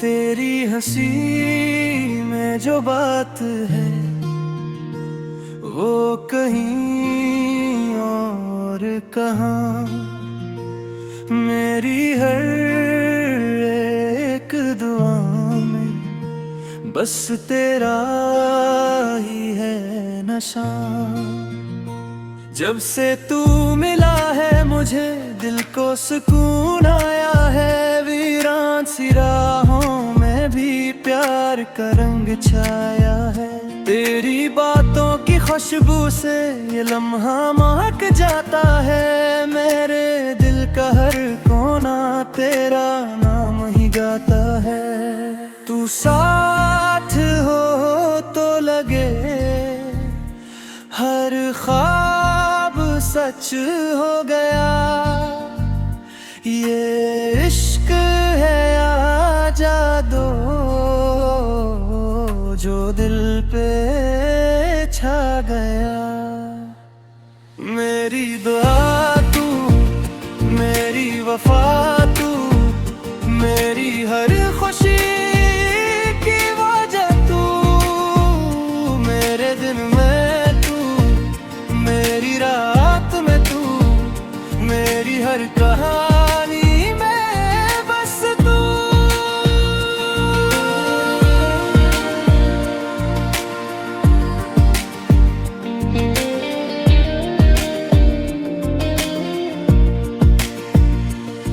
तेरी हंसी में जो बात है वो कहीं और कहाँ। मेरी हर एक दुआ में बस तेरा ही है नशा। जब से तू मिला है मुझे दिल को सुकून आया है। वीरान सी राहों में भी प्यार का रंग छाया है। तेरी बातों की खुशबू से ये लम्हा महक जाता है। मेरे दिल का हर कोना तेरा नाम ही गाता है। तू साथ हो तो लगे हर ख्वाब सच हो गया। ये इश्क है या जादू जो दिल पे छा गया। मेरी दुआ तू, मेरी वफा तू, मेरी हर खुशी की वजह तू। मेरे दिन में तू, मेरी रात में तू, मेरी हर कहानी में बस तू।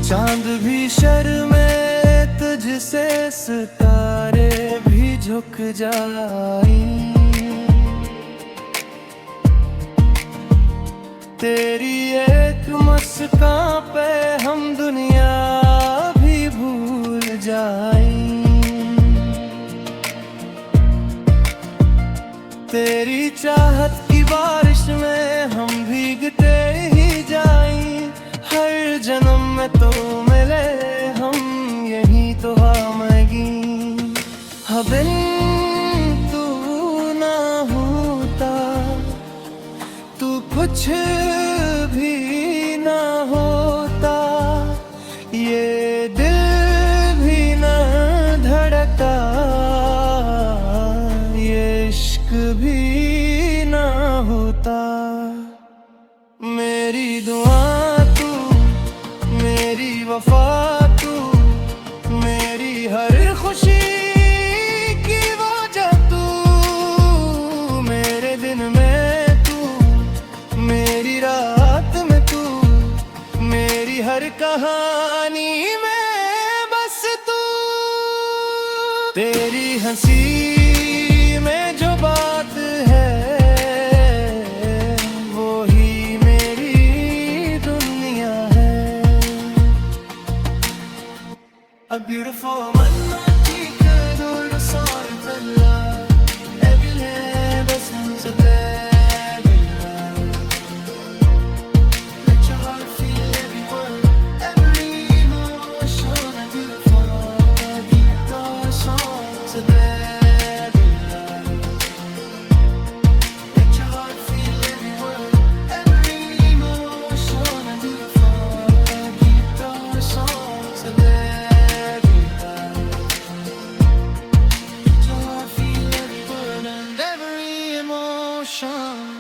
चांद भी शर्मे तुझसे, सितारे भी झुक जाए। तेरी एक मुस्कान पे हम दुनिया भी भूल जाए। तेरी चाहत की बारिश में हम भीगते ही जाएं। हर जन्म में तो मिले हम यही तो हामगी। बिन तू ना होता तू कुछ भी ना होता। ये दिल भी ना धड़कता, ये इश्क भी ना होता। मेरी दुआ तू, मेरी वफा तू, मेरी हर खुशी की वजह तू। मेरे दिन में तू, मेरी रात में तू, मेरी हर कहानी में बस तू। तेरी हंसी में जो बात है वो ही मेरी दुनिया है। A beautiful romantica dove sono bella e viene senza te. Let your heart feel everyone, every emotion. A beautiful romantica sono bella. Let your heart feel everyone, every emotion. A beautiful romantica sono bella. Feel every word and every emotion.